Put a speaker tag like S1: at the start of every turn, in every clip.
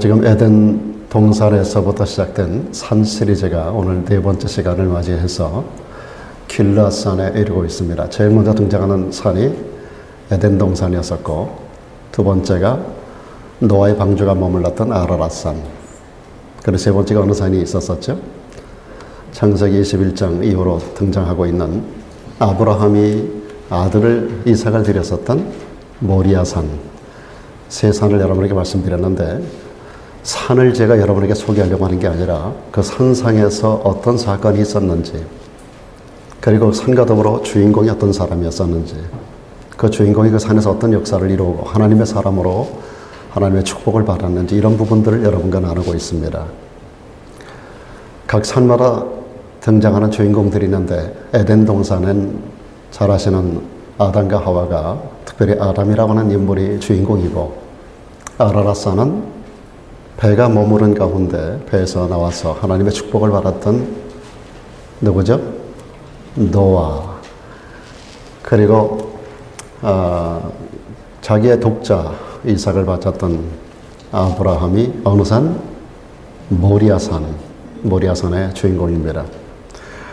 S1: 지금 에덴 동산에서부터 시작된 산 시리즈가 오늘 네 번째 시간을 맞이해서 길라산에 이르고 있습니다. 제일 먼저 등장하는 산이 에덴 동산이었었고, 두 번째가 노아의 방주가 머물렀던 아라랏산, 그리고 세 번째가 어느 산이 있었었죠? 창세기 21장 이후로 등장하고 있는 아브라함이 아들을 이삭을 드렸었던 모리아산, 세 산을 여러분에게 말씀드렸는데, 산을 제가 여러분에게 소개하려고 하는 게 아니라 그 산상에서 어떤 사건이 있었는지, 그리고 산과 더불어 주인공이 어떤 사람이었었는지, 그 주인공이 그 산에서 어떤 역사를 이루고 하나님의 사람으로 하나님의 축복을 받았는지, 이런 부분들을 여러분과 나누고 있습니다. 각 산마다 등장하는 주인공들이 있는데, 에덴 동산은 잘 아시는 아담과 하와가, 특별히 아담이라고 하는 인물이 주인공이고, 아라랏산은 배가 머무른 가운데 배에서 나와서 하나님의 축복을 받았던 누구죠? 노아. 그리고 자기의 독자 이삭을 바쳤던 아브라함이 어느 산? 모리아산의 주인공입니다.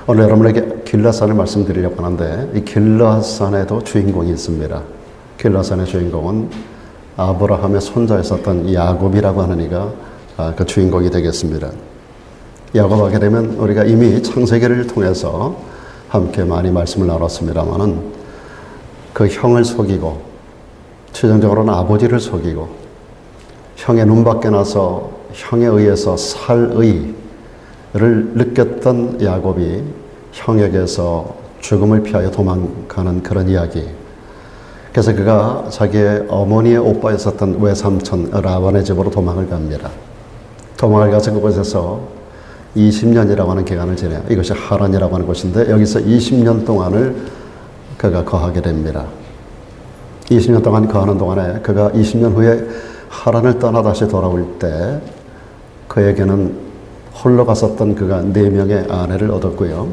S1: 오늘 여러분에게 길라산을 말씀드리려고 하는데, 이 길라산에도 주인공이 있습니다. 길라산의 주인공은 아브라함의 손자였었던 야곱이라고 하는 이가 그 주인공이 되겠습니다. 야곱 하게 되면 우리가 이미 창세기를 통해서 함께 많이 말씀을 나눴습니다만은, 그 형을 속이고, 최종적으로는 아버지를 속이고, 형의 눈밖에 나서 형에 의해서 살 의를 느꼈던 야곱이 형에게서 죽음을 피하여 도망가는 그런 이야기. 그래서 그가 자기의 어머니의 오빠였었던 외삼촌 라반의 집으로 도망을 갑니다. 도망을 가서 그곳에서 20년이라고 하는 기간을 지내요. 이것이 하란이라고 하는 곳인데, 여기서 20년 동안을 그가 거하게 됩니다. 20년 동안 거하는 동안에 그가 20년 후에 하란을 떠나 다시 돌아올 때 그에게는 홀로 갔었던 그가 4명의 아내를 얻었고요.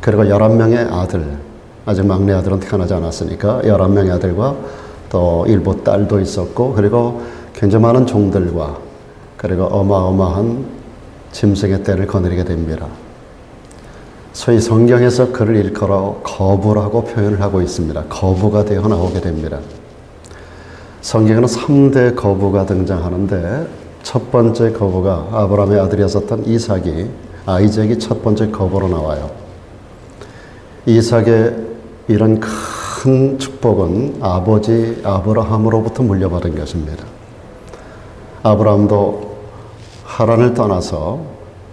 S1: 그리고 11명의 아들, 아직 막내 아들은 태어나지 않았으니까 11명의 아들과 또 일부 딸도 있었고, 그리고 굉장히 많은 종들과, 그리고 어마어마한 짐승의 떼를 거느리게 됩니다. 소위 성경에서 그를 일컬어 거부라고 표현을 하고 있습니다. 거부가 되어 나오게 됩니다. 성경에는 3대 거부가 등장하는데, 첫 번째 거부가 아브라함의 아들이었었던 아이작이 첫 번째 거부로 나와요. 이삭의 이런 큰 축복은 아버지 아브라함으로부터 물려받은 것입니다. 아브라함도 하란을 떠나서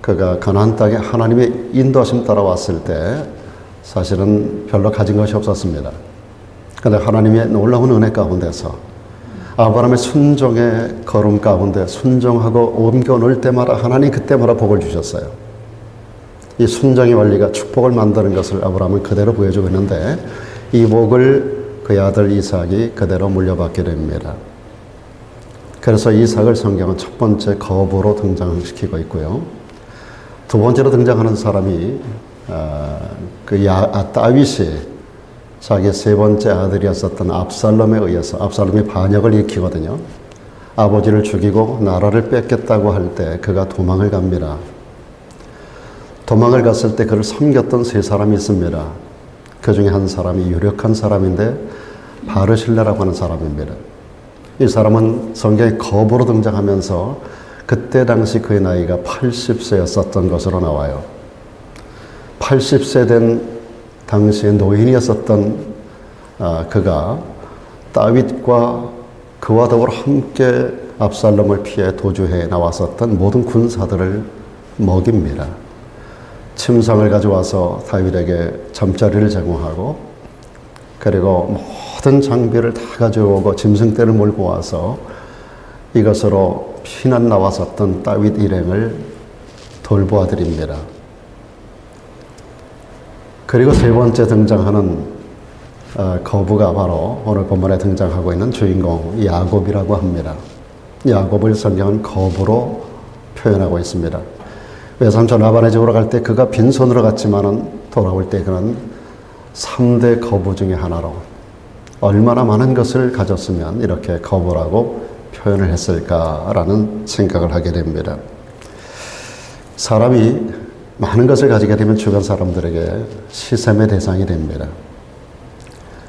S1: 그가 가나안 땅에 하나님의 인도하심 따라 왔을 때 사실은 별로 가진 것이 없었습니다. 그런데 하나님의 놀라운 은혜 가운데서 아브라함의 순종의 걸음 가운데 순종하고 옮겨 놓을 때마다 하나님 그때마다 복을 주셨어요. 이 순종의 원리가 축복을 만드는 것을 아브라함은 그대로 보여주고 있는데, 이 복을 그의 아들 이삭이 그대로 물려받게 됩니다. 그래서 이삭을 성경은 첫 번째 거부로 등장시키고 있고요. 두 번째로 등장하는 사람이 다윗이 자기 세 번째 아들이었었던 압살롬에 의해서, 압살롬이 반역을 일으키거든요. 아버지를 죽이고 나라를 뺏겠다고 할 때 그가 도망을 갑니다. 도망을 갔을 때 그를 섬겼던 세 사람이 있습니다. 그 중에 한 사람이 유력한 사람인데 바르실레라고 하는 사람입니다. 이 사람은 성경에 거부로 등장하면서 그때 당시 그의 나이가 80세였었던 것으로 나와요. 80세 된 당시의 노인이었었던 그가 다윗과 그와 더불어 함께 압살롬을 피해 도주해 나왔었던 모든 군사들을 먹입니다. 침상을 가져와서 다윗에게 잠자리를 제공하고, 그리고 모든 장비를 다 가져오고 짐승떼를 몰고 와서 이것으로 피난 나왔었던 다윗 일행을 돌보아드립니다. 그리고 세 번째 등장하는 거부가 바로 오늘 본문에 등장하고 있는 주인공 야곱이라고 합니다. 야곱을 성경은 거부로 표현하고 있습니다. 외삼촌 라반의 집으로 갈 때 그가 빈손으로 갔지만은 돌아올 때 그는 3대 거부 중에 하나로 얼마나 많은 것을 가졌으면 이렇게 거부라고 표현을 했을까라는 생각을 하게 됩니다. 사람이 많은 것을 가지게 되면 주변 사람들에게 시샘의 대상이 됩니다.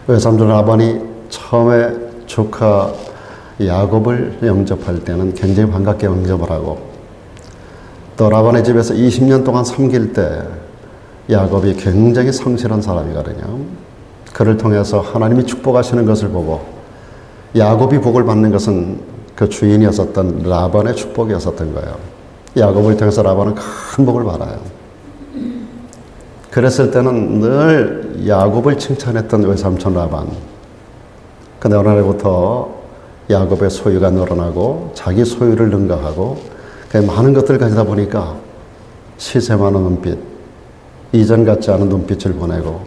S1: 외삼촌 라반이 처음에 조카 야곱을 영접할 때는 굉장히 반갑게 영접을 하고, 또 라반의 집에서 20년 동안 섬길 때 야곱이 굉장히 성실한 사람이거든요. 그를 통해서 하나님이 축복하시는 것을 보고 야곱이 복을 받는 것은 그 주인이었었던 라반의 축복이었었던 거예요. 야곱을 통해서 라반은 큰 복을 받아요. 그랬을 때는 늘 야곱을 칭찬했던 외삼촌 라반. 근데 어느 날부터 야곱의 소유가 늘어나고 자기 소유를 능가하고 많은 것들을 가지다 보니까 시샘하는 눈빛, 이전 같지 않은 눈빛을 보내고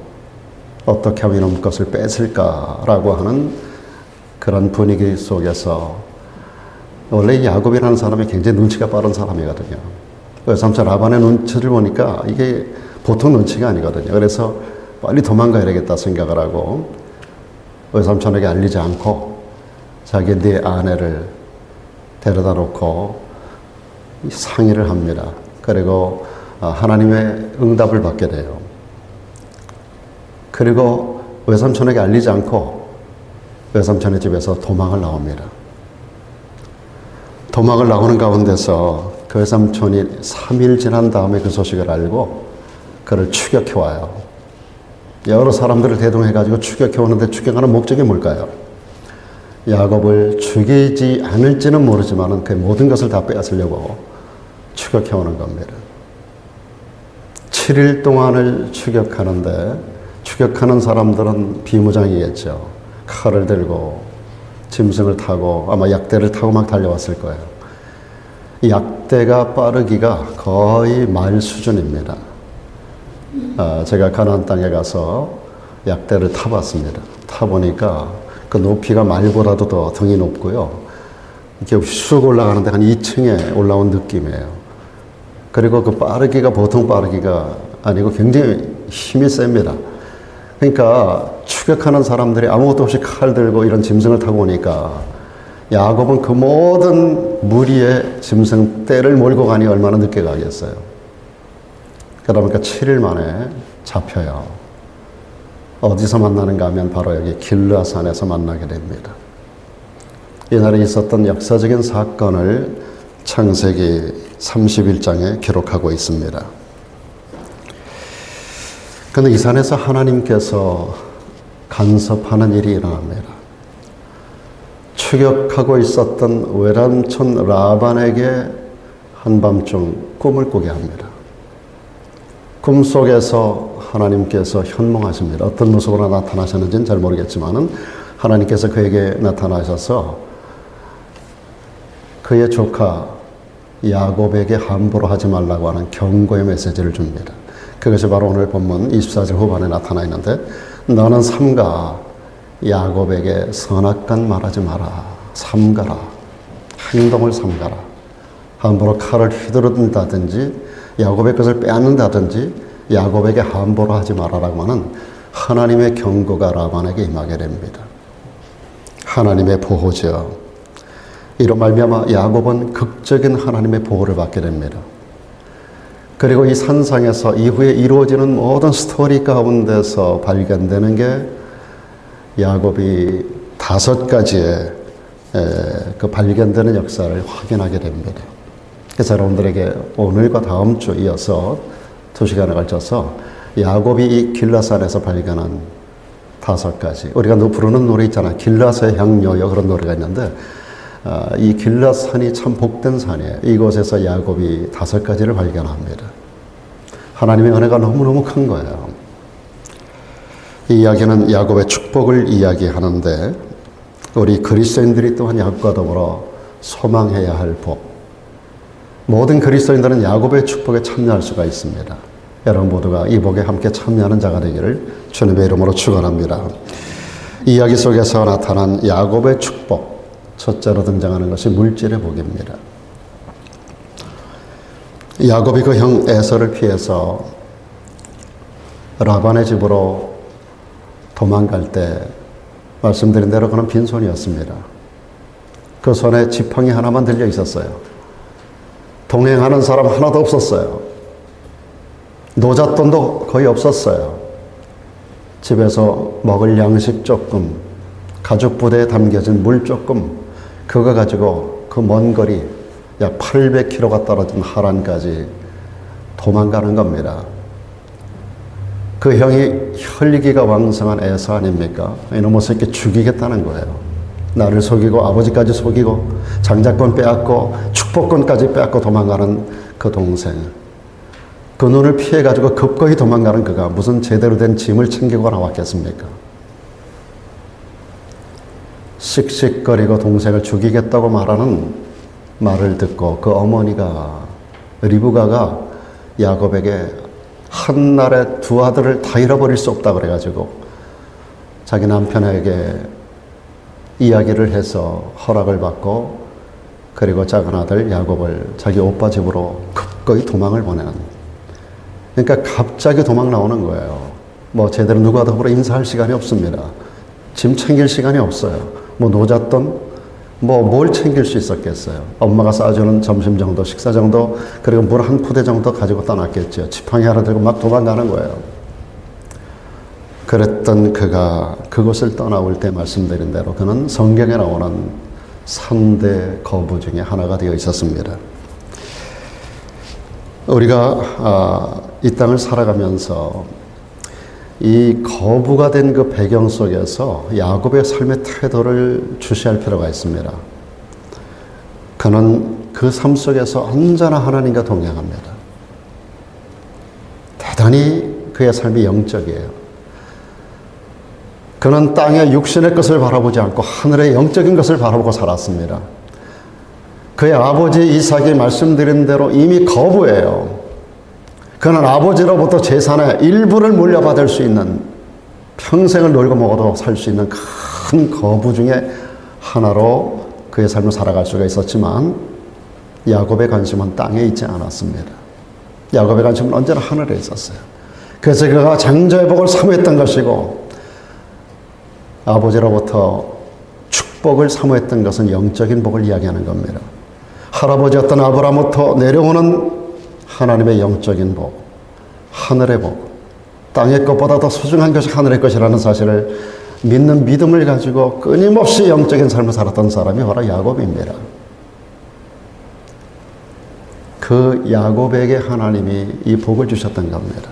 S1: 어떻게 하면 이놈 것을 뺏을까라고 하는 그런 분위기 속에서, 원래 야곱이라는 사람이 굉장히 눈치가 빠른 사람이거든요. 외삼촌 라반의 눈치를 보니까 이게 보통 눈치가 아니거든요. 그래서 빨리 도망가야 되겠다 생각을 하고 외삼촌에게 알리지 않고 자기 네 아내를 데려다 놓고 상의를 합니다. 그리고 하나님의 응답을 받게 돼요. 그리고 외삼촌에게 알리지 않고 외삼촌의 집에서 도망을 나옵니다. 도망을 나오는 가운데서 그 외삼촌이 3일 지난 다음에 그 소식을 알고 그를 추격해 와요. 여러 사람들을 대동해가지고 추격해 오는데 추격하는 목적이 뭘까요? 야곱을 죽이지 않을지는 모르지만 그 모든 것을 다 빼앗으려고 추격해 오는 겁니다. 7일 동안을 추격하는데, 추격하는 사람들은 비무장이겠죠. 칼을 들고 짐승을 타고 아마 약대를 타고 막 달려왔을 거예요. 이 약대가 빠르기가 거의 말 수준입니다. 제가 가나안 땅에 가서 약대를 타봤습니다. 타보니까 그 높이가 말보다도 더 등이 높고요. 이렇게 쑥 올라가는데 한 2층에 올라온 느낌이에요. 그리고 그 빠르기가 보통 빠르기가 아니고 굉장히 힘이 셉니다. 그러니까 추격하는 사람들이 아무것도 없이 칼 들고 이런 짐승을 타고 오니까 야곱은 그 모든 무리의 짐승 떼를 몰고 가니 얼마나 늦게 가겠어요. 그러다 보니까 7일 만에 잡혀요. 어디서 만나는가 하면 바로 여기 길르앗산에서 만나게 됩니다. 이날에 있었던 역사적인 사건을 창세기 31장에 기록하고 있습니다. 그런데 이 산에서 하나님께서 간섭하는 일이 일어납니다. 추격하고 있었던 외삼촌 라반에게 한밤중 꿈을 꾸게 합니다. 꿈속에서 하나님께서 현몽하십니다. 어떤 모습으로 나타나셨는지는 잘 모르겠지만 하나님께서 그에게 나타나셔서 그의 조카 야곱에게 함부로 하지 말라고 하는 경고의 메시지를 줍니다. 그것이 바로 오늘 본문 24절 후반에 나타나 있는데, 너는 삼가 야곱에게 선악간 말하지 마라. 삼가라. 행동을 삼가라. 함부로 칼을 휘두른다든지 야곱의 것을 빼앗는다든지 야곱에게 함부로 하지 말아라고 하는 하나님의 경고가 라반에게 임하게 됩니다. 하나님의 보호죠. 이로 말미암아 야곱은 극적인 하나님의 보호를 받게 됩니다. 그리고 이 산상에서 이후에 이루어지는 모든 스토리 가운데서 발견되는 게 야곱이 5가지의 그 발견되는 역사를 확인하게 됩니다. 그래서 여러분들에게 오늘과 다음 주 이어서 2시간에 걸쳐서 야곱이 이 길라산에서 발견한 5가지, 우리가 부르는 노래 있잖아요. 길라서의 향료여, 그런 노래가 있는데 이 길라산이 참 복된 산이에요. 이곳에서 야곱이 5가지를 발견합니다. 하나님의 은혜가 너무너무 큰 거예요. 이 이야기는 야곱의 축복을 이야기하는데, 우리 그리스도인들이 또한 야곱과 더불어 소망해야 할 복, 모든 그리스도인들은 야곱의 축복에 참여할 수가 있습니다. 여러분 모두가 이 복에 함께 참여하는 자가 되기를 주님의 이름으로 축원합니다. 이야기 속에서 나타난 야곱의 축복, 첫째로 등장하는 것이 물질의 복입니다. 야곱이 그 형 에서를 피해서 라반의 집으로 도망갈 때 말씀드린 대로 그는 빈손이었습니다. 그 손에 지팡이 하나만 들려 있었어요. 동행하는 사람 하나도 없었어요. 노잣돈도 거의 없었어요. 집에서 먹을 양식 조금, 가죽 부대에 담겨진 물 조금, 그거 가지고 그 먼 거리 약 800km가 떨어진 하란까지 도망가는 겁니다. 그 형이 혈기가 왕성한 에서 아닙니까? 이놈의 새끼 죽이겠다는 거예요. 나를 속이고 아버지까지 속이고 장자권 빼앗고 축복권까지 빼앗고 도망가는 그 동생. 그 눈을 피해가지고 급거이 도망가는 그가 무슨 제대로 된 짐을 챙기고 나왔겠습니까? 씩씩거리고 동생을 죽이겠다고 말하는 말을 듣고 그 어머니가 리브가가 야곱에게 한날에 두 아들을 다 잃어버릴 수 없다 그래가지고 자기 남편에게 이야기를 해서 허락을 받고 그리고 작은 아들 야곱을 자기 오빠 집으로 급거이 도망을 보내는, 그러니까 갑자기 도망 나오는 거예요. 뭐 제대로 누구와 더불어 인사할 시간이 없습니다. 짐 챙길 시간이 없어요. 뭐 노잣돈 뭐 뭘 챙길 수 있었겠어요. 엄마가 싸주는 점심 정도, 식사 정도, 그리고 물 한 푸대 정도 가지고 떠났겠죠. 지팡이 하나 들고 막 도망가는 거예요. 그랬던 그가 그곳을 떠나올 때 말씀드린 대로 그는 성경에 나오는 3대 거부 중에 하나가 되어 있었습니다. 우리가 이 땅을 살아가면서 이 거부가 된 그 배경 속에서 야곱의 삶의 태도를 주시할 필요가 있습니다. 그는 그 삶 속에서 언제나 하나님과 동행합니다. 대단히 그의 삶이 영적이에요. 그는 땅의 육신의 것을 바라보지 않고 하늘의 영적인 것을 바라보고 살았습니다. 그의 아버지 이삭이 말씀드린 대로 이미 거부예요. 그는 아버지로부터 재산의 일부를 물려받을 수 있는, 평생을 놀고 먹어도 살 수 있는 큰 거부 중에 하나로 그의 삶을 살아갈 수가 있었지만 야곱의 관심은 땅에 있지 않았습니다. 야곱의 관심은 언제나 하늘에 있었어요. 그래서 그가 장자의 복을 사모했던 것이고 아버지로부터 축복을 사모했던 것은 영적인 복을 이야기하는 겁니다. 할아버지였던 아브라함부터 내려오는 하나님의 영적인 복, 하늘의 복, 땅의 것보다 더 소중한 것이 하늘의 것이라는 사실을 믿는 믿음을 가지고 끊임없이 영적인 삶을 살았던 사람이 바로 야곱입니다. 그 야곱에게 하나님이 이 복을 주셨던 겁니다.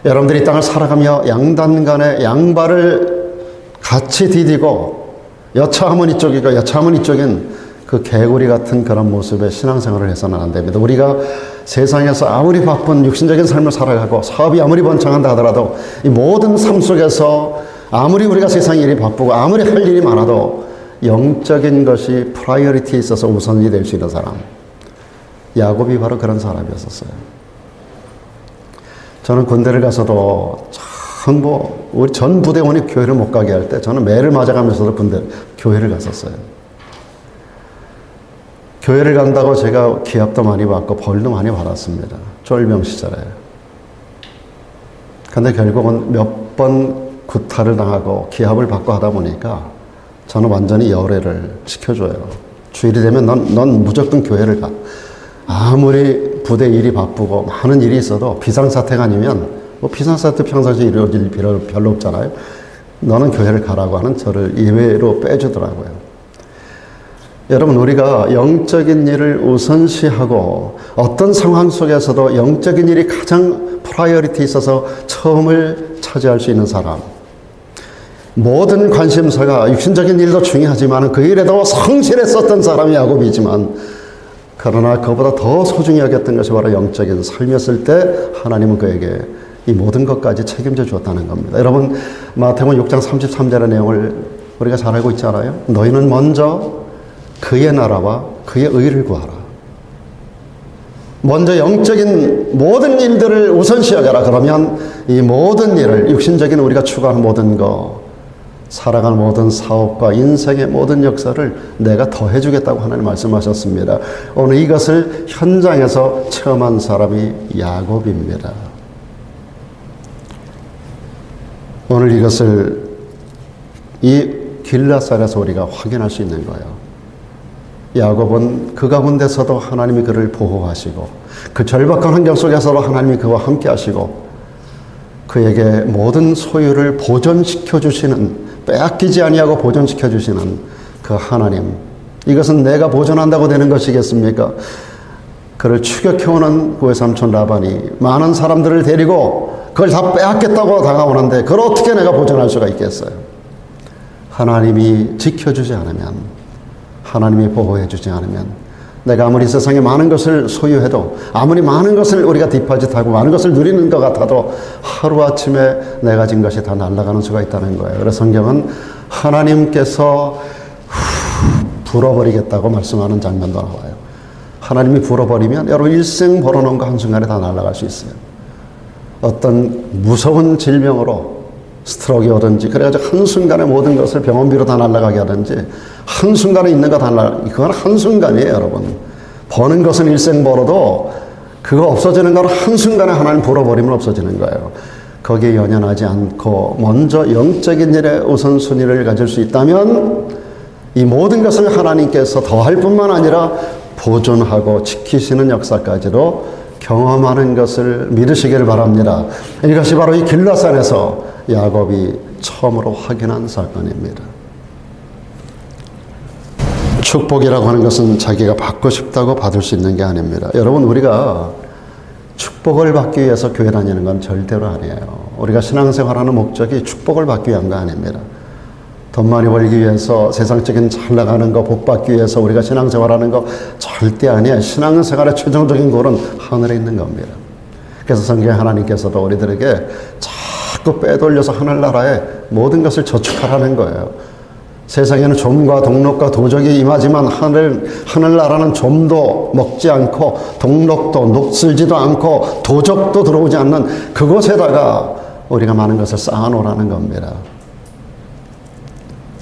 S1: 여러분들이 이 땅을 살아가며 양단 간의 양발을 같이 디디고 여차하면 이쪽이고 여차하면 이쪽인 그 개구리 같은 그런 모습의 신앙생활을 해서는 안 됩니다. 우리가 세상에서 아무리 바쁜 육신적인 삶을 살아가고 사업이 아무리 번창한다 하더라도 이 모든 삶 속에서 아무리 우리가 세상 일이 바쁘고 아무리 할 일이 많아도 영적인 것이 프라이어리티에 있어서 우선이 될 수 있는 사람, 야곱이 바로 그런 사람이었었어요. 저는 군대를 가서도 참 우리 전 부대원이 교회를 못 가게 할 때 저는 매를 맞아가면서도 교회를 갔었어요. 교회를 간다고 제가 기합도 많이 받고 벌도 많이 받았습니다. 쫄병 시절에. 근데 결국은 몇 번 구타를 당하고 기합을 받고 하다 보니까 저는 완전히 열애를 시켜줘요. 주일이 되면 넌 무조건 교회를 가. 아무리 부대 일이 바쁘고 많은 일이 있어도 비상사태가 아니면, 뭐 비상사태 평상시에 이루어질 필요 별로 없잖아요. 너는 교회를 가라고 하는 저를 예외로 빼주더라고요. 여러분, 우리가 영적인 일을 우선시하고 어떤 상황 속에서도 영적인 일이 가장 프라이어리티에 있어서 처음을 차지할 수 있는 사람, 모든 관심사가 육신적인 일도 중요하지만 그 일에도 성실했었던 사람이 야곱이지만, 그러나 그보다 더 소중히 여겼던 것이 바로 영적인 삶이었을 때 하나님은 그에게 이 모든 것까지 책임져 주었다는 겁니다. 여러분, 마태복음 6장 33절의 내용을 우리가 잘 알고 있지 않아요? 너희는 먼저 그의 나라와 그의 의를 구하라. 먼저 영적인 모든 일들을 우선시 여겨라. 그러면 이 모든 일을, 육신적인 우리가 추구하는 모든 거, 살아가는 모든 사업과 인생의 모든 역사를 내가 더해주겠다고 하나님 말씀하셨습니다. 오늘 이것을 현장에서 체험한 사람이 야곱입니다. 오늘 이것을 이 길라살에서 우리가 확인할 수 있는 거예요. 야곱은 그 가운데서도 하나님이 그를 보호하시고 그 절박한 환경 속에서도 하나님이 그와 함께 하시고 그에게 모든 소유를 보존시켜 주시는, 빼앗기지 아니하고 보존시켜 주시는 그 하나님, 이것은 내가 보존한다고 되는 것이겠습니까? 그를 추격해오는 그 외삼촌 라반이 많은 사람들을 데리고 그걸 다 빼앗겠다고 다가오는데 그걸 어떻게 내가 보존할 수가 있겠어요? 하나님이 지켜주지 않으면, 하나님이 보호해주지 않으면 내가 아무리 세상에 많은 것을 소유해도, 아무리 많은 것을 우리가 디파짓하고 많은 것을 누리는 것 같아도 하루아침에 내가 진 것이 다 날아가는 수가 있다는 거예요. 그래서 성경은 하나님께서 불어버리겠다고 말씀하는 장면도 나와요. 하나님이 불어버리면 여러분 일생 벌어놓은 거 한순간에 다 날아갈 수 있어요. 어떤 무서운 질병으로 스트로크가 오든지 그래가지고 한순간에 모든 것을 병원비로 다 날아가게 하든지 한순간에 있는 거 다 그건 한순간이에요. 여러분 버는 것은 일생 벌어도 그거 없어지는 건 한순간에 하나님 불어버리면 없어지는 거예요. 거기에 연연하지 않고 먼저 영적인 일에 우선순위를 가질 수 있다면 이 모든 것을 하나님께서 더할 뿐만 아니라 보존하고 지키시는 역사까지도 경험하는 것을 믿으시기를 바랍니다. 이것이 바로 이 길라산에서 야곱이 처음으로 확인한 사건입니다. 축복이라고 하는 것은 자기가 받고 싶다고 받을 수 있는 게 아닙니다. 여러분 우리가 축복을 받기 위해서 교회 다니는 건 절대로 아니에요. 우리가 신앙생활하는 목적이 축복을 받기 위한 거 아닙니다. 돈 많이 벌기 위해서, 세상적인 잘 나가는 거 복 받기 위해서 우리가 신앙생활하는 거 절대 아니에요. 신앙생활의 최종적인 골은 하늘에 있는 겁니다. 그래서 성경에 하나님께서도 우리들에게 자꾸 빼돌려서 하늘나라에 모든 것을 저축하라는 거예요. 세상에는 좀과 동록과 도적이 임하지만 하늘나라는 좀도 먹지 않고 동록도 녹슬지도 않고 도적도 들어오지 않는 그곳에다가 우리가 많은 것을 쌓아놓으라는 겁니다.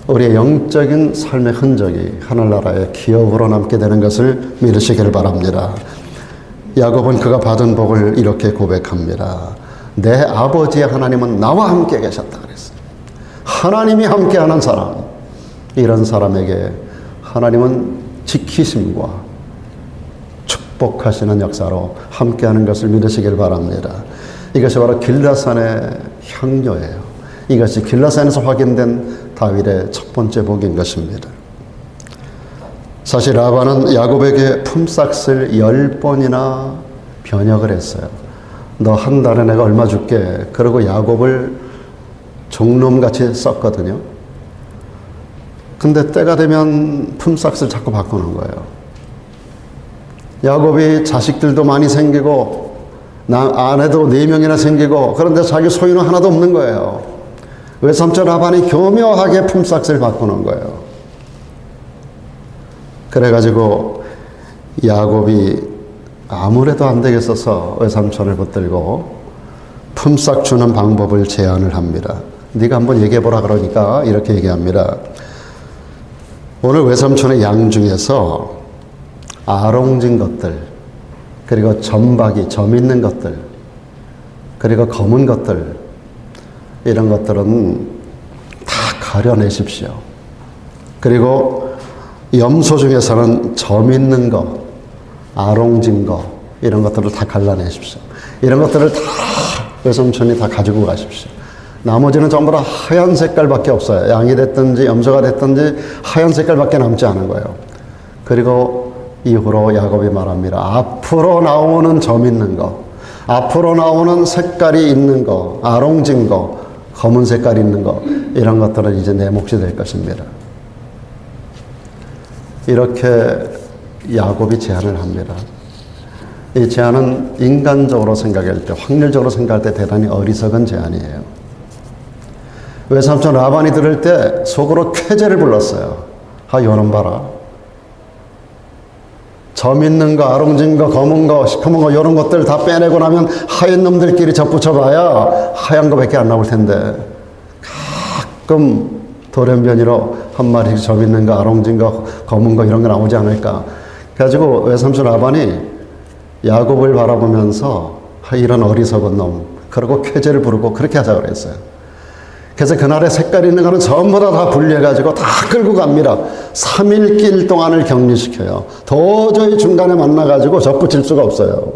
S1: 우리의 영적인 삶의 흔적이 하늘나라의 기업으로 남게 되는 것을 믿으시기를 바랍니다. 야곱은 그가 받은 복을 이렇게 고백합니다. 내 아버지의 하나님은 나와 함께 계셨다 그랬어요. 하나님이 함께하는 사람, 이런 사람에게 하나님은 지키심과 축복하시는 역사로 함께하는 것을 믿으시길 바랍니다. 이것이 바로 길라산의 향료예요. 이것이 길라산에서 확인된 다윗의 첫 번째 복인 것입니다. 사실 라반은 야곱에게 품삯을 10번이나 변역을 했어요. 너 한 달에 내가 얼마 줄게. 그리고 야곱을 종놈같이 썼거든요. 근데 때가 되면 품삯을 자꾸 바꾸는 거예요. 야곱이 자식들도 많이 생기고 아내도 4명이나 생기고 그런데 자기 소유는 하나도 없는 거예요. 외삼촌 라반이 교묘하게 품삯을 바꾸는 거예요. 그래가지고 야곱이 아무래도 안 되겠어서 외삼촌을 붙들고 품삯 주는 방법을 제안을 합니다. 네가 한번 얘기해보라 그러니까 이렇게 얘기합니다. 오늘 외삼촌의 양 중에서 아롱진 것들, 그리고 점박이, 점 있는 것들, 그리고 검은 것들, 이런 것들은 다 가려내십시오. 그리고 염소 중에서는 점 있는 거, 아롱진 거, 이런 것들을 다 갈라내십시오. 이런 것들을 다 외삼촌이 다 가지고 가십시오. 나머지는 전부 다 하얀 색깔밖에 없어요. 양이 됐든지 염소가 됐든지 하얀 색깔밖에 남지 않은 거예요. 그리고 이후로 야곱이 말합니다. 앞으로 나오는 점 있는 거, 앞으로 나오는 색깔이 있는 거, 아롱진 거, 검은 색깔 있는 거, 이런 것들은 이제 내 몫이 될 것입니다. 이렇게 야곱이 제안을 합니다. 이 제안은 인간적으로 생각할 때, 확률적으로 생각할 때 대단히 어리석은 제안이에요. 외삼촌 라반이 들을 때 속으로 쾌재를 불렀어요. 아, 요놈 봐라. 점 있는 거, 아롱진 거, 검은 거, 시커먼 거, 이런 것들 다 빼내고 나면 하얀 놈들끼리 접붙여봐야 하얀 거밖에 안 나올 텐데 가끔 돌연변이로 한 마리씩 점 있는 거, 아롱진 거, 검은 거 이런 거 나오지 않을까. 그래가지고 외삼촌 라반이 야곱을 바라보면서 이런 어리석은 놈, 그러고 쾌재를 부르고 그렇게 하자 그랬어요. 그래서 그날에 색깔 있는 거는 전부 다 분리해가지고 다 끌고 갑니다. 3일 길 동안을 격리시켜요. 도저히 중간에 만나가지고 접붙일 수가 없어요.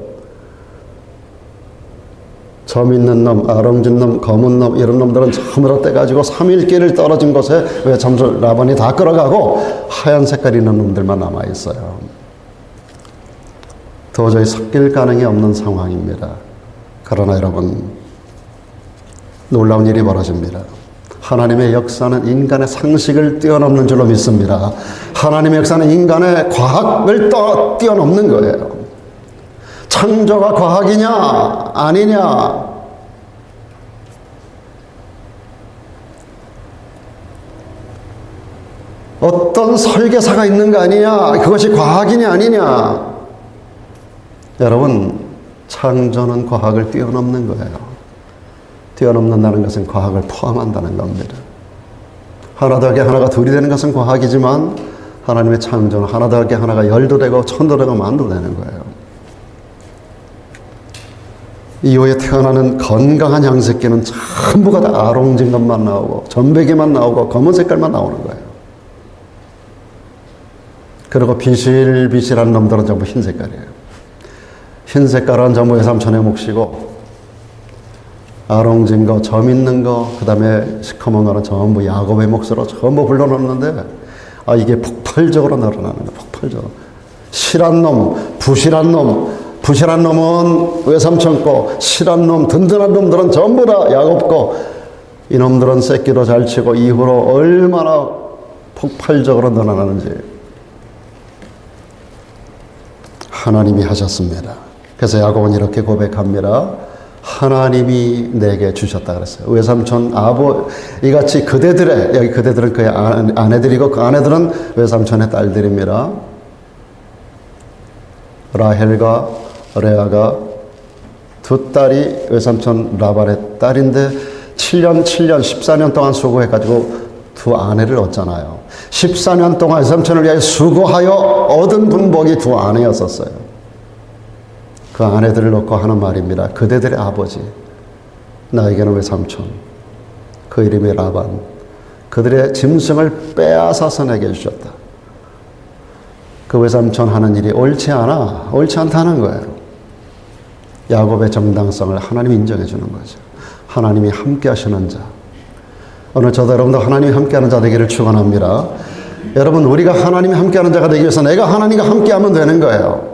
S1: 점 있는 놈, 아롱진 놈, 검은 놈 이런 놈들은 전부 다 떼가지고 3일 길을 떨어진 곳에 외삼촌 라반이 다 끌어가고 하얀 색깔 있는 놈들만 남아있어요. 도저히 섞일 가능이 없는 상황입니다. 그러나 여러분, 놀라운 일이 벌어집니다. 하나님의 역사는 인간의 상식을 뛰어넘는 줄로 믿습니다. 하나님의 역사는 인간의 과학을 뛰어넘는 거예요. 창조가 과학이냐 아니냐, 어떤 설계사가 있는 거 아니냐, 그것이 과학이냐 아니냐. 여러분, 창조는 과학을 뛰어넘는 거예요. 뛰어넘는다는 것은 과학을 포함한다는 겁니다. 하나 더하기 하나가 둘이 되는 것은 과학이지만 하나님의 창조는 하나 더하기 하나가 열도 되고 천도 되고 만도 되는 거예요. 이후에 태어나는 건강한 양새끼는 전부가 다 아롱진 것만 나오고 전배기만 나오고 검은 색깔만 나오는 거예요. 그리고 비실비실한 놈들은 전부 흰 색깔이에요. 흰 색깔은 전부 외삼촌의 몫이고, 아롱진 거, 점 있는 거, 그 다음에 시커먼 거는 전부 야곱의 몫으로 전부 불러놓는데, 이게 폭발적으로 늘어나는 거예요. 폭발적으로. 실한 놈, 부실한 놈, 부실한 놈은 외삼촌 거, 실한 놈, 든든한 놈들은 전부 다 야곱 거. 이놈들은 새끼도 잘 치고 이후로 얼마나 폭발적으로 늘어나는지 하나님이 하셨습니다. 그래서 야곱은 이렇게 고백합니다. 하나님이 내게 주셨다 그랬어요. 외삼촌 이같이 그대들의, 여기 그대들은 그의 아내들이고 그 아내들은 외삼촌의 딸들입니다. 라헬과 레아가 두 딸이 외삼촌 라반의 딸인데 14년 동안 수고해가지고 두 아내를 얻잖아요. 14년 동안 외삼촌을 위하여 수고하여 얻은 분복이 두 아내였었어요. 그 아내들을 놓고 하는 말입니다. 그대들의 아버지, 나에게는 외삼촌, 그 이름이 라반, 그들의 짐승을 빼앗아서 내게 주셨다. 그 외삼촌 하는 일이 옳지 않다는 거예요. 야곱의 정당성을 하나님이 인정해 주는 거죠. 하나님이 함께 하시는 자. 오늘 저도 여러분도 하나님이 함께하는 자 되기를 축원합니다. 여러분, 우리가 하나님이 함께하는 자가 되기 위해서 내가 하나님과 함께하면 되는 거예요.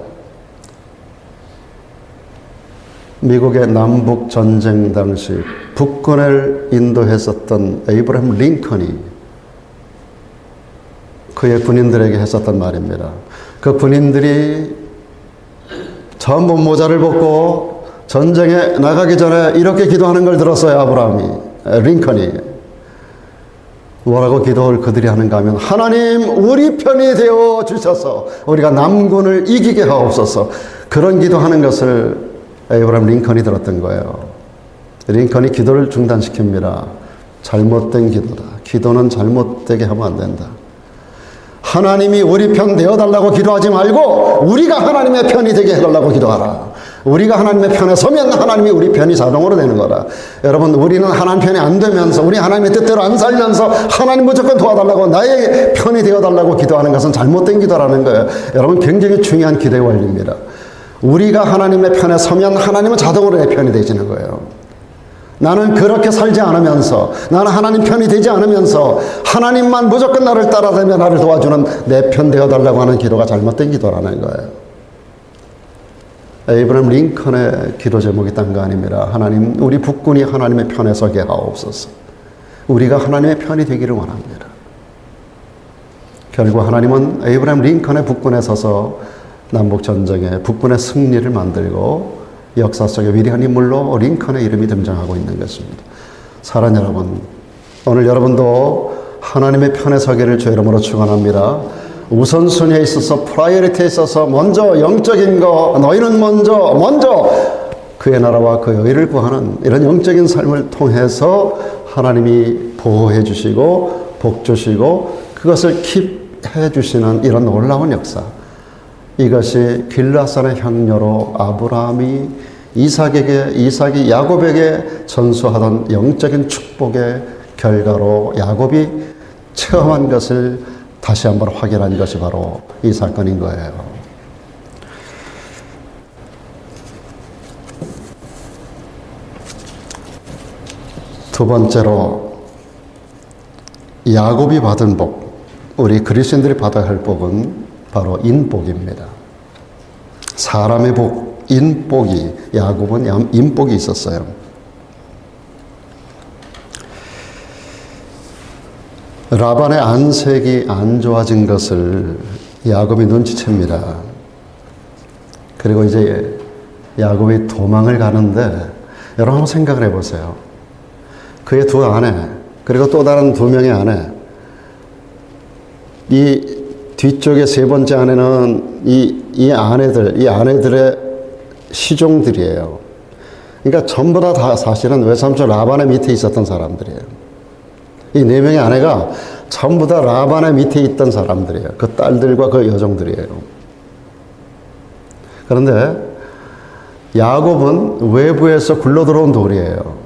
S1: 미국의 남북 전쟁 당시 북군을 인도했었던 에이브러햄 링컨이 그의 군인들에게 했었던 말입니다. 그 군인들이 전부 모자를 벗고 전쟁에 나가기 전에 이렇게 기도하는 걸 들었어요. 링컨이. 뭐라고 기도를 그들이 하는가 하면, 하나님 우리 편이 되어 주셔서 우리가 남군을 이기게 하옵소서. 그런 기도하는 것을 에이브러햄 링컨이 들었던 거예요. 링컨이 기도를 중단시킵니다. 잘못된 기도다. 기도는 잘못되게 하면 안 된다. 하나님이 우리 편 되어달라고 기도하지 말고 우리가 하나님의 편이 되게 해달라고 기도하라. 우리가 하나님의 편에 서면 하나님이 우리 편이 자동으로 되는 거다. 여러분, 우리는 하나님 편이 안 되면서, 우리 하나님의 뜻대로 안 살면서 하나님 무조건 도와달라고, 나의 편이 되어달라고 기도하는 것은 잘못된 기도라는 거예요. 여러분, 굉장히 중요한 기도의 원리입니다. 우리가 하나님의 편에 서면 하나님은 자동으로 내 편이 되시는 거예요. 나는 그렇게 살지 않으면서, 나는 하나님 편이 되지 않으면서 하나님만 무조건 나를 따라다니며 나를 도와주는 내 편 되어달라고 하는 기도가 잘못된 기도라는 거예요. 에이브러햄 링컨의 기도 제목이 딴 거 아닙니다. 하나님, 우리 북군이 하나님의 편에 서게 하옵소서. 우리가 하나님의 편이 되기를 원합니다. 결국 하나님은 에이브러햄 링컨의 북군에 서서 남북전쟁에 북군의 승리를 만들고 역사 속의 위대한 인물로 링컨의 이름이 등장하고 있는 것입니다. 사랑하는 여러분, 오늘 여러분도 하나님의 편에 서기를 주의 이름으로 축원합니다. 우선순위에 있어서, 프라이어리티에 있어서 먼저 영적인 거, 너희는 먼저 그의 나라와 그 의를 구하는 이런 영적인 삶을 통해서 하나님이 보호해 주시고 복 주시고 그것을 킵해 주시는 이런 놀라운 역사, 이것이 길르앗산의 향료로 아브라함이 이삭이 야곱에게 전수하던 영적인 축복의 결과로 야곱이 체험한 것을 다시 한번 확인한 것이 바로 이 사건인 거예요. 두 번째로 야곱이 받은 복, 우리 그리스도인들이 받아야 할 복은 바로 인복입니다. 사람의 복, 인복이, 야곱은 인복이 있었어요. 라반의 안색이 안 좋아진 것을 야곱이 눈치챕니다. 그리고 이제 야곱이 도망을 가는데, 여러분 한번 생각을 해보세요. 그의 두 아내, 그리고 또 다른 두 명의 아내, 이 뒤쪽에 세 번째 아내는 이 아내들의 시종들이에요. 그러니까 전부 다 사실은 외삼촌 라반의 밑에 있었던 사람들이에요. 이 네 명의 아내가 전부 다 라반의 밑에 있던 사람들이에요. 그 딸들과 그 여종들이에요. 그런데 야곱은 외부에서 굴러들어온 돌이에요.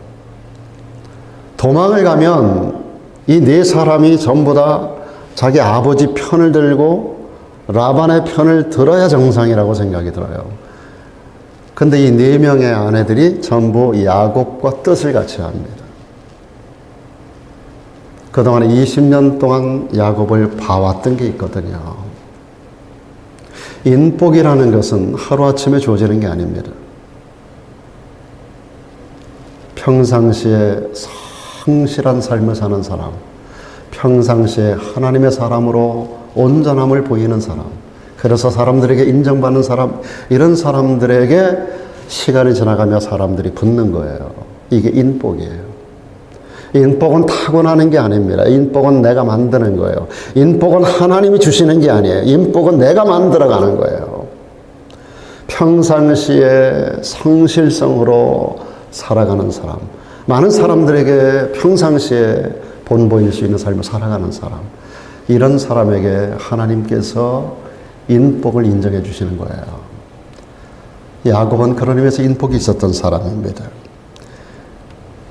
S1: 도망을 가면 이 네 사람이 전부 다 자기 아버지 편을 들고 라반의 편을 들어야 정상이라고 생각이 들어요. 근데 이 네 명의 아내들이 전부 야곱과 뜻을 같이 합니다. 그동안 20년 동안 야곱을 봐왔던 게 있거든요. 인복이라는 것은 하루아침에 주어지는 게 아닙니다. 평상시에 성실한 삶을 사는 사람, 평상시에 하나님의 사람으로 온전함을 보이는 사람, 그래서 사람들에게 인정받는 사람, 이런 사람들에게 시간이 지나가며 사람들이 붙는 거예요. 이게 인복이에요. 인복은 타고나는 게 아닙니다. 인복은 내가 만드는 거예요. 인복은 하나님이 주시는 게 아니에요. 인복은 내가 만들어가는 거예요. 평상시에 성실성으로 살아가는 사람, 많은 사람들에게 평상시에 본보일 수 있는 삶을 살아가는 사람, 이런 사람에게 하나님께서 인복을 인정해 주시는 거예요. 야곱은 그런 의미에서 인복이 있었던 사람입니다.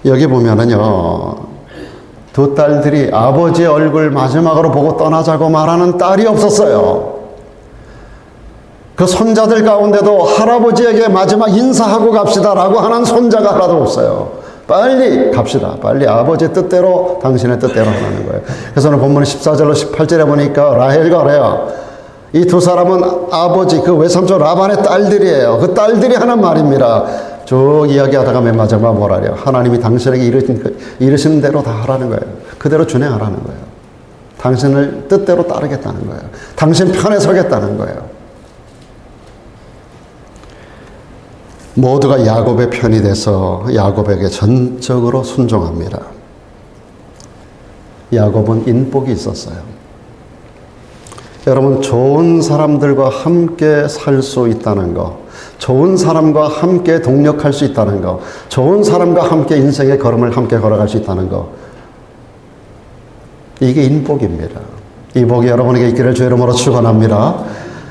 S1: 여기 보면은요, 두 딸들이 아버지의 얼굴 마지막으로 보고 떠나자고 말하는 딸이 없었어요. 그 손자들 가운데도 할아버지에게 마지막 인사하고 갑시다라고 하는 손자가 하나도 없어요. 빨리 갑시다. 빨리 아버지의 뜻대로, 당신의 뜻대로 하라는 거예요. 그래서 오늘 본문 14절로 18절에 보니까 라헬과 레아, 이 두 사람은 아버지, 그 외삼촌 라반의 딸들이에요. 그 딸들이 하는 말입니다. 쭉 이야기하다가 맨 마지막 뭐라래요? 하나님이 당신에게 이르신 대로 다 하라는 거예요. 그대로 준행하라는 거예요. 당신을 뜻대로 따르겠다는 거예요. 당신 편에 서겠다는 거예요. 모두가 야곱의 편이 돼서 야곱에게 전적으로 순종합니다. 야곱은 인복이 있었어요. 여러분, 좋은 사람들과 함께 살 수 있다는 거, 좋은 사람과 함께 동력할 수 있다는 거, 좋은 사람과 함께 인생의 걸음을 함께 걸어갈 수 있다는 거, 이게 인복입니다. 이 복이 여러분에게 있기를 주의 이름으로 축원합니다.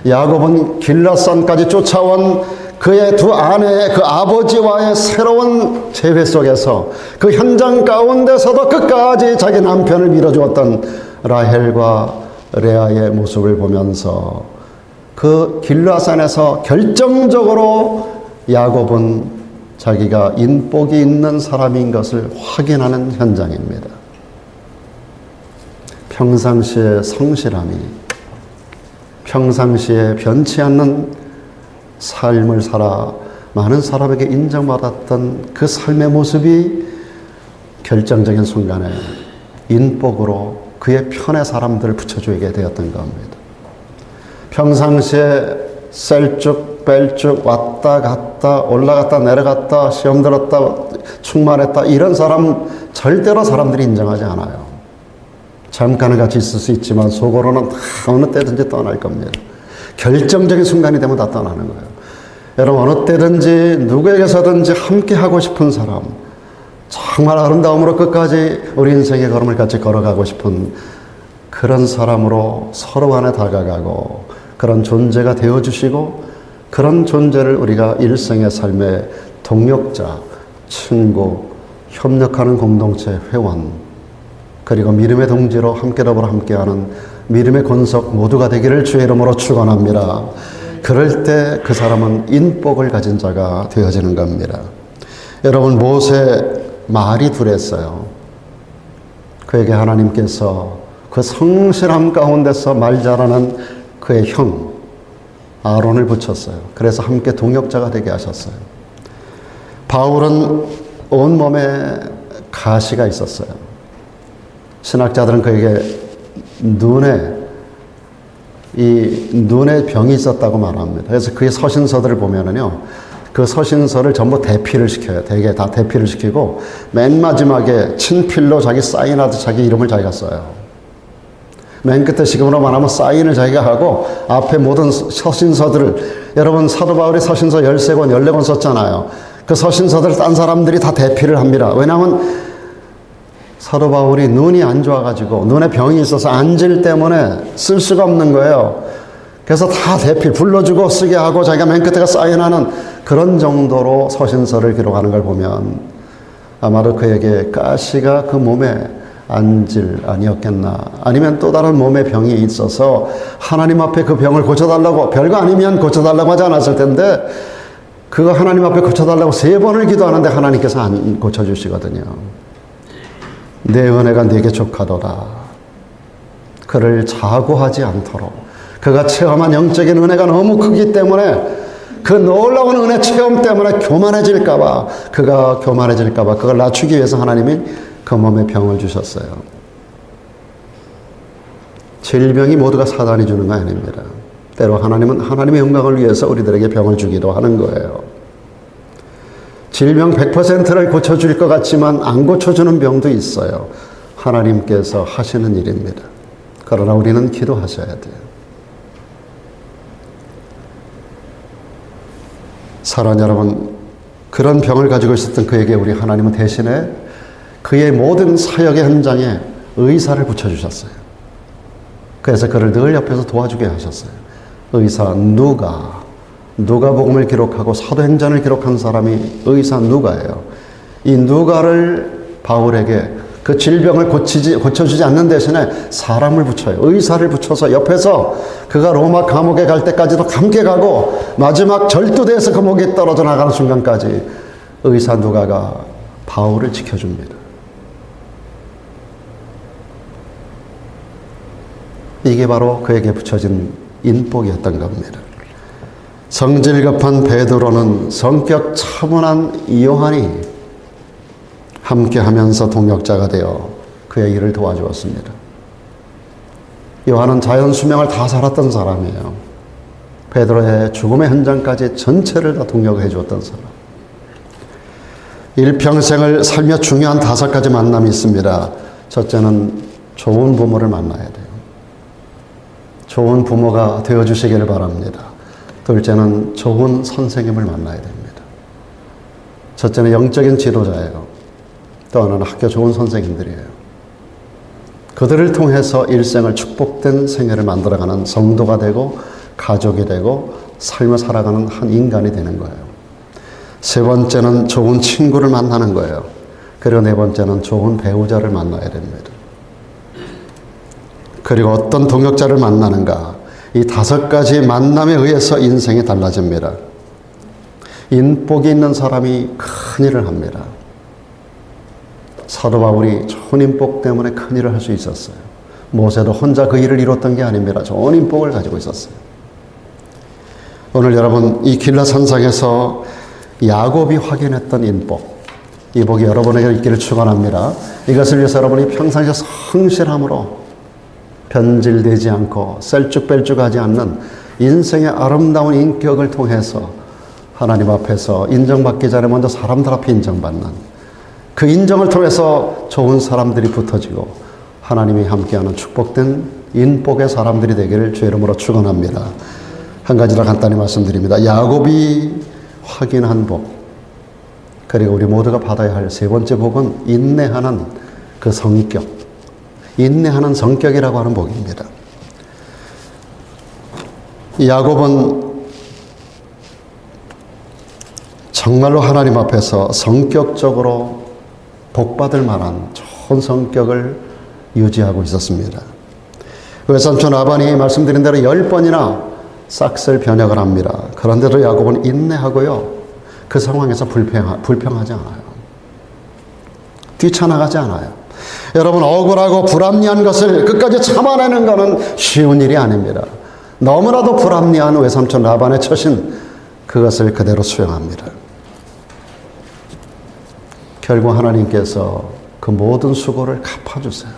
S1: 야곱은 길앗산까지 쫓아온 그의 두 아내의 그 아버지와의 새로운 재회 속에서 그 현장 가운데서도 끝까지 자기 남편을 밀어주었던 라헬과 레아의 모습을 보면서 그 길앗산에서 결정적으로 야곱은 자기가 인복이 있는 사람인 것을 확인하는 현장입니다. 평상시의 성실함이, 평상시에 변치 않는 삶을 살아 많은 사람에게 인정받았던 그 삶의 모습이 결정적인 순간에 인복으로 그의 편의 사람들을 붙여주게 되었던 겁니다. 평상시에 셀쭉 뺄쭉 왔다 갔다 올라갔다 내려갔다 시험 들었다 충만했다 이런 사람 절대로 사람들이 인정하지 않아요. 잠깐은 같이 있을 수 있지만 속으로는 어느 때든지 떠날 겁니다. 결정적인 순간이 되면 다 떠나는 거예요. 여러분, 어느 때든지 누구에게서든지 함께 하고 싶은 사람, 정말 아름다움으로 끝까지 우리 인생의 걸음을 같이 걸어가고 싶은 그런 사람으로 서로 간에 다가가고 그런 존재가 되어주시고 그런 존재를 우리가 일생의 삶의 동력자, 친구, 협력하는 공동체 회원, 그리고 믿음의 동지로 함께 더불어 함께하는 믿음의 권석 모두가 되기를 주의 이름으로 축원합니다. 그럴 때 그 사람은 인복을 가진 자가 되어지는 겁니다. 여러분, 모세 말이 둘했어요. 그에게 하나님께서 그 성실함 가운데서 말 잘하는 그의 형 아론을 붙였어요. 그래서 함께 동역자가 되게 하셨어요. 바울은 온몸에 가시가 있었어요. 신학자들은 그에게 눈에 병이 있었다고 말합니다. 그래서 그의 서신서들을 보면은요, 그 서신서를 전부 대피를 시켜요. 대개 다 대피를 시키고 맨 마지막에 친필로 자기 사인하듯 자기 이름을 자기가 써요. 맨 끝에 지금으로 말하면 사인을 자기가 하고 앞에 모든 서신서들을, 여러분 사도 바울이 서신서 13권, 14권 썼잖아요. 그 서신서들을 딴 사람들이 다 대피를 합니다. 왜냐하면 사도 바울이 눈이 안 좋아가지고 눈에 병이 있어서 안질 때문에 쓸 수가 없는 거예요. 그래서 다 대필 불러주고 쓰게 하고 자기가 맨 끝에가 사인하는 그런 정도로 서신서를 기록하는 걸 보면 아마도 그에게 가시가 그 몸에 안질 아니었겠나, 아니면 또 다른 몸에 병이 있어서 하나님 앞에 그 병을 고쳐달라고, 별거 아니면 고쳐달라고 하지 않았을 텐데 그거 하나님 앞에 고쳐달라고 3번을 기도하는데 하나님께서 안 고쳐주시거든요. 내 은혜가 네게 족하도다. 그를 자고하지 않도록, 그가 체험한 영적인 은혜가 너무 크기 때문에 그 놀라운 은혜 체험 때문에 교만해질까봐, 그가 교만해질까봐 그걸 낮추기 위해서 하나님이 그 몸에 병을 주셨어요. 질병이 모두가 사단이 주는 거 아닙니다. 때로 하나님은 하나님의 영광을 위해서 우리들에게 병을 주기도 하는 거예요. 질병 100%를 고쳐줄 것 같지만 안 고쳐주는 병도 있어요. 하나님께서 하시는 일입니다. 그러나 우리는 기도하셔야 돼요. 사랑하는 여러분, 그런 병을 가지고 있었던 그에게 우리 하나님은 대신에 그의 모든 사역의 현장에 의사를 붙여주셨어요. 그래서 그를 늘 옆에서 도와주게 하셨어요. 의사 누가복음을 기록하고 사도행전을 기록한 사람이 의사 누가예요. 이 누가를 바울에게 그 질병을 고쳐주지 않는 대신에 사람을 붙여요. 의사를 붙여서 옆에서 그가 로마 감옥에 갈 때까지도 함께 가고 마지막 절도돼서 그 목이 떨어져 나가는 순간까지 의사 누가가 바울을 지켜줍니다. 이게 바로 그에게 붙여진 인복이었던 겁니다. 성질 급한 베드로는 성격 차분한 요한이 함께하면서 동역자가 되어 그의 일을 도와주었습니다. 요한은 자연 수명을 다 살았던 사람이에요. 베드로의 죽음의 현장까지 전체를 다 동역해 주었던 사람. 일평생을 살며 중요한 5가지 만남이 있습니다. 첫째는 좋은 부모를 만나야 돼요. 좋은 부모가 되어주시기를 바랍니다. 둘째는 좋은 선생님을 만나야 됩니다. 첫째는 영적인 지도자예요. 또 하나는 학교 좋은 선생님들이에요. 그들을 통해서 일생을 축복된 생애를 만들어가는 성도가 되고 가족이 되고 삶을 살아가는 한 인간이 되는 거예요. 세 번째는 좋은 친구를 만나는 거예요. 그리고 네 번째는 좋은 배우자를 만나야 됩니다. 그리고 어떤 동역자를 만나는가, 이 5가지 만남에 의해서 인생이 달라집니다. 인복이 있는 사람이 큰일을 합니다. 사도 바울이 좋은 인복 때문에 큰일을 할 수 있었어요. 모세도 혼자 그 일을 이뤘던 게 아닙니다. 좋은 인복을 가지고 있었어요. 오늘 여러분, 이 길라산상에서 야곱이 확인했던 인복, 이 복이 여러분에게 있기를 축원합니다. 이것을 위해서 여러분이 평상시에 성실함으로 변질되지 않고 셀쭉뺄쭉하지 않는 인생의 아름다운 인격을 통해서 하나님 앞에서 인정받기 전에 먼저 사람들 앞에 인정받는, 그 인정을 통해서 좋은 사람들이 붙어지고 하나님이 함께하는 축복된 인복의 사람들이 되기를 주의 이름으로 축원합니다. 한 가지 더 간단히 말씀드립니다. 야곱이 확인한 복, 그리고 우리 모두가 받아야 할 세 번째 복은 인내하는 그 성격, 인내하는 성격이라고 하는 복입니다. 야곱은 정말로 하나님 앞에서 성격적으로 복받을 만한 좋은 성격을 유지하고 있었습니다. 외삼촌 라반이 말씀드린 대로 10번이나 싹쓸 변역을 합니다. 그런데도 야곱은 인내하고요. 그 상황에서 불평하지 않아요. 뛰쳐나가지 않아요. 여러분, 억울하고 불합리한 것을 끝까지 참아내는 것은 쉬운 일이 아닙니다. 너무나도 불합리한 외삼촌 라반의 처신, 그것을 그대로 수용합니다. 결국 하나님께서 그 모든 수고를 갚아주세요.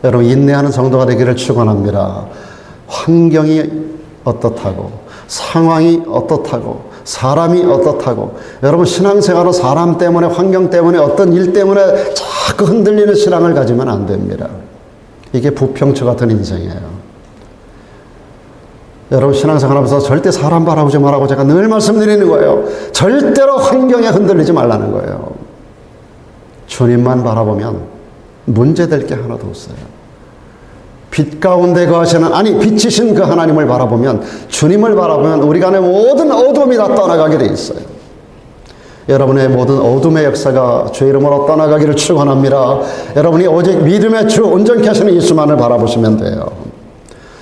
S1: 여러분, 인내하는 정도가 되기를 축원합니다. 환경이 어떻다고, 상황이 어떻다고, 사람이 어떻다고, 여러분, 신앙생활은 사람 때문에, 환경 때문에, 어떤 일 때문에 자꾸 흔들리는 신앙을 가지면 안 됩니다. 이게 부평초 같은 인생이에요. 여러분, 신앙생활하면서 절대 사람 바라보지 말라고 제가 늘 말씀드리는 거예요. 절대로 환경에 흔들리지 말라는 거예요. 주님만 바라보면 문제될 게 하나도 없어요. 빛 가운데 거하시는, 빛이신 그 하나님을 바라보면, 주님을 바라보면 우리 간의 모든 어둠이 다 떠나가게 돼 있어요. 여러분의 모든 어둠의 역사가 주 이름으로 떠나가기를 축원합니다. 여러분이 오직 믿음의 주 온전케 하시는 예수만을 바라보시면 돼요.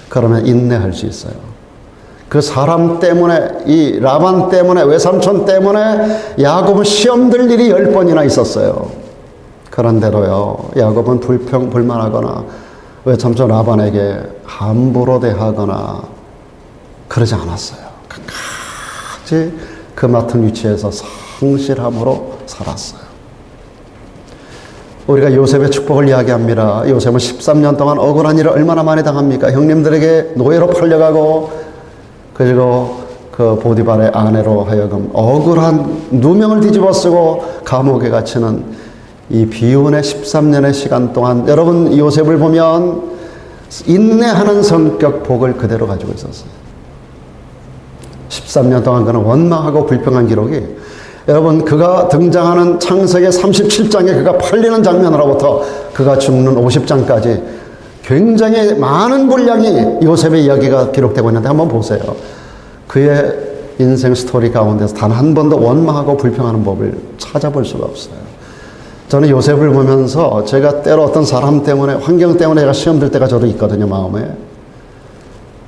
S1: 그러면 인내할 수 있어요. 그 사람 때문에, 이 라반 때문에, 외삼촌 때문에 야곱은 시험 들 일이 10번이나 있었어요. 그런데도요, 야곱은 불만하거나 외삼촌 라반에게 함부로 대하거나 그러지 않았어요. 끝까지 그 맡은 위치에서 성실함으로 살았어요. 우리가 요셉의 축복을 이야기합니다. 요셉은 13년 동안 억울한 일을 얼마나 많이 당합니까? 형님들에게 노예로 팔려가고, 그리고 그 보디발의 아내로 하여금 억울한 누명을 뒤집어 쓰고 감옥에 갇히는 이 비운의 13년의 시간 동안, 여러분, 요셉을 보면 인내하는 성격, 복을 그대로 가지고 있었어요. 13년 동안 그는 원망하고 불평한 기록이, 여러분, 그가 등장하는 창세기 37장에 그가 팔리는 장면으로부터 그가 죽는 50장까지 굉장히 많은 분량이 요셉의 이야기가 기록되고 있는데 한번 보세요. 그의 인생 스토리 가운데서 단 한 번도 원망하고 불평하는 법을 찾아볼 수가 없어요. 저는 요셉을 보면서 제가 때로 어떤 사람 때문에, 환경 때문에 제가 시험 들 때가 저도 있거든요, 마음에.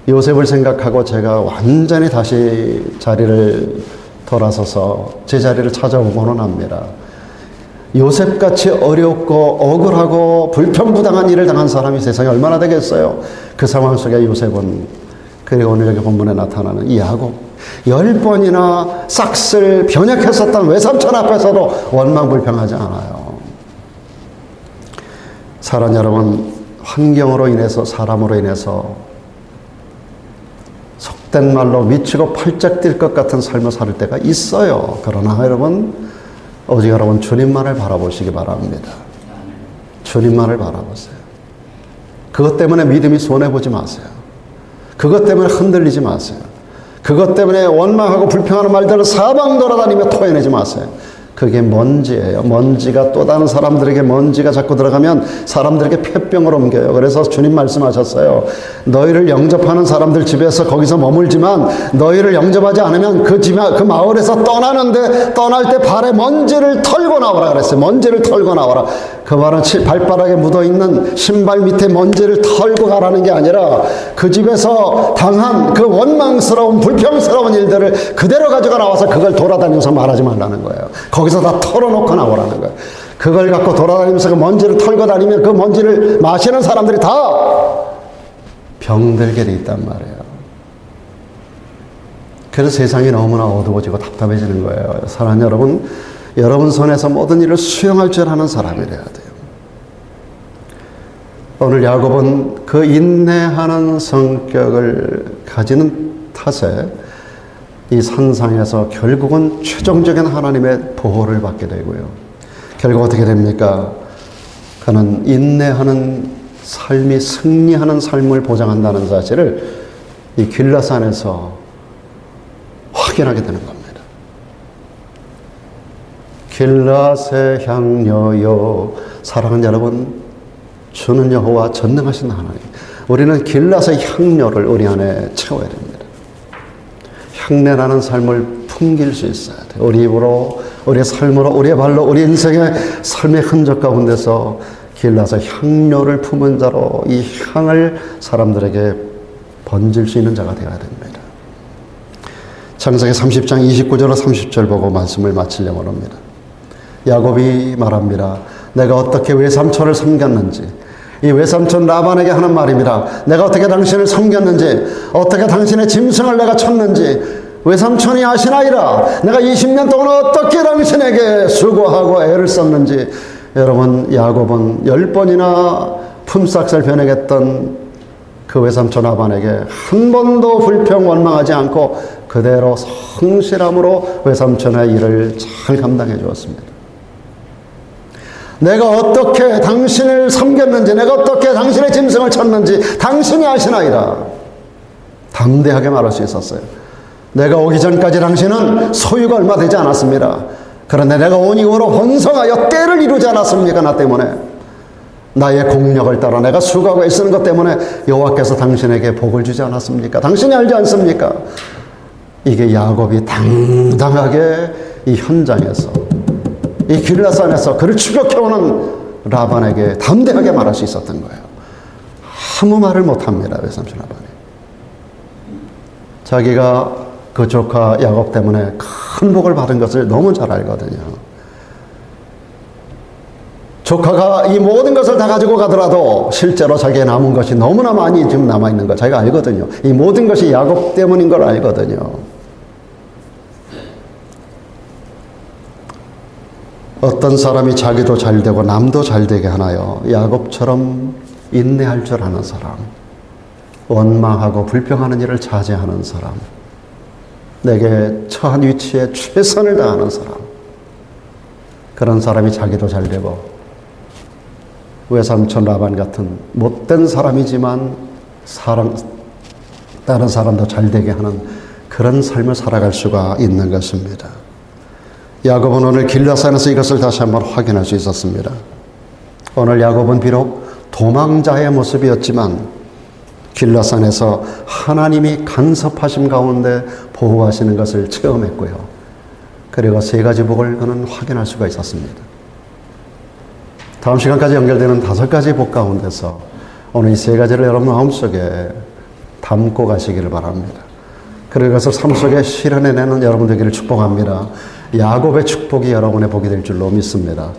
S1: 요셉을 생각하고 제가 완전히 다시 자리를 돌아서서 제 자리를 찾아보고는 합니다. 요셉같이 어렵고 억울하고 불평부당한 일을 당한 사람이 세상에 얼마나 되겠어요. 그 상황 속에 요셉은, 그리고 오늘 여기 본문에 나타나는 이 야곱, 10번이나 싹쓸 변역했었던 외삼촌 앞에서도 원망불평하지 않아요. 사랑 여러분, 환경으로 인해서, 사람으로 인해서 속된 말로 미치고 팔짝 뛸 것 같은 삶을 살 때가 있어요. 그러나 여러분, 오직 여러분 주님만을 바라보시기 바랍니다. 주님만을 바라보세요. 그것 때문에 믿음이 손해보지 마세요. 그것 때문에 흔들리지 마세요. 그것 때문에 원망하고 불평하는 말들을 사방 돌아다니며 토해내지 마세요. 그게 먼지예요. 먼지가, 또 다른 사람들에게 먼지가 자꾸 들어가면 사람들에게 폐병을 옮겨요. 그래서 주님 말씀하셨어요. 너희를 영접하는 사람들 집에서 거기서 머물지만 너희를 영접하지 않으면 그 마을에서 떠나는데, 떠날 때 발에 먼지를 털고 나오라 그랬어요. 먼지를 털고 나오라. 그 말은 발바닥에 묻어있는 신발 밑에 먼지를 털고 가라는 게 아니라 그 집에서 당한 그 원망스러운 불평스러운 일들을 그대로 가져가 나와서 그걸 돌아다니면서 말하지 말라는 거예요. 거기서 다 털어놓고 나오라는 거예요. 그걸 갖고 돌아다니면서 그 먼지를 털고 다니면 그 먼지를 마시는 사람들이 다 병들게 돼 있단 말이에요. 그래서 세상이 너무나 어두워지고 답답해지는 거예요. 사랑하는 여러분, 여러분 손에서 모든 일을 수용할 줄 아는 사람이 돼야 돼요. 오늘 야곱은 그 인내하는 성격을 가지는 탓에 이 산상에서 결국은 최종적인 하나님의 보호를 받게 되고요. 결국 어떻게 됩니까? 그는 인내하는 삶이 승리하는 삶을 보장한다는 사실을 이 길라산에서 확인하게 되는 겁니다. 길라세 향료요. 사랑하는 여러분, 주는 여호와 전능하신 하나님. 우리는 길라세 향료를 우리 안에 채워야 됩니다. 향내나는 삶을 풍길 수 있어야 돼요. 우리 입으로, 우리의 삶으로, 우리의 발로, 우리 인생의 삶의 흔적 가운데서 길라서 향료를 품은 자로 이 향을 사람들에게 번질 수 있는 자가 되어야 됩니다. 창세기 30장 29절로 30절 보고 말씀을 마치려고 합니다. 야곱이 말합니다. 내가 어떻게 외삼촌을 섬겼는지, 이 외삼촌 라반에게 하는 말입니다. 내가 어떻게 당신을 섬겼는지, 어떻게 당신의 짐승을 내가 쳤는지 외삼촌이 아시나이다. 내가 20년 동안 어떻게 당신에게 수고하고 애를 썼는지. 여러분, 야곱은 10번이나 품삯을 변해했던 그 외삼촌 라반에게 한 번도 불평 원망하지 않고 그대로 성실함으로 외삼촌의 일을 잘 감당해 주었습니다. 내가 어떻게 당신을 섬겼는지, 내가 어떻게 당신의 짐승을 쳤는지 당신이 아시나이다. 담대하게 말할 수 있었어요. 내가 오기 전까지 당신은 소유가 얼마 되지 않았습니다. 그런데 내가 온 이후로 번성하여 때를 이루지 않았습니까? 나 때문에. 나의 공력을 따라 내가 수고하고 애쓰는 것 때문에 여호와께서 당신에게 복을 주지 않았습니까? 당신이 알지 않습니까? 이게 야곱이 당당하게 이 현장에서, 이 길라산에서 그를 추격해오는 라반에게 담대하게 말할 수 있었던 거예요. 아무 말을 못합니다. 외삼촌 라반이. 자기가 그 조카 야곱 때문에 큰 복을 받은 것을 너무 잘 알거든요. 조카가 이 모든 것을 다 가지고 가더라도 실제로 자기의 남은 것이 너무나 많이 지금 남아있는 거 자기가 알거든요. 이 모든 것이 야곱 때문인 걸 알거든요. 어떤 사람이 자기도 잘 되고 남도 잘 되게 하나요? 야곱처럼 인내할 줄 아는 사람, 원망하고 불평하는 일을 자제하는 사람, 내게 처한 위치에 최선을 다하는 사람, 그런 사람이 자기도 잘 되고 외삼촌 라반 같은 못된 사람이지만 다른 사람도 잘 되게 하는 그런 삶을 살아갈 수가 있는 것입니다. 야곱은 오늘 길라산에서 이것을 다시 한번 확인할 수 있었습니다. 오늘 야곱은 비록 도망자의 모습이었지만 길라산에서 하나님이 간섭하심 가운데 보호하시는 것을 체험했고요. 그리고 3가지 복을 그는 확인할 수가 있었습니다. 다음 시간까지 연결되는 5가지 복 가운데서 오늘 이 3가지를 여러분 마음속에 담고 가시기를 바랍니다. 그리고 그것을 삶 속에 실현해내는 여러분 되기를 축복합니다. 야곱의 축복이 여러분의 복이 될 줄로 믿습니다.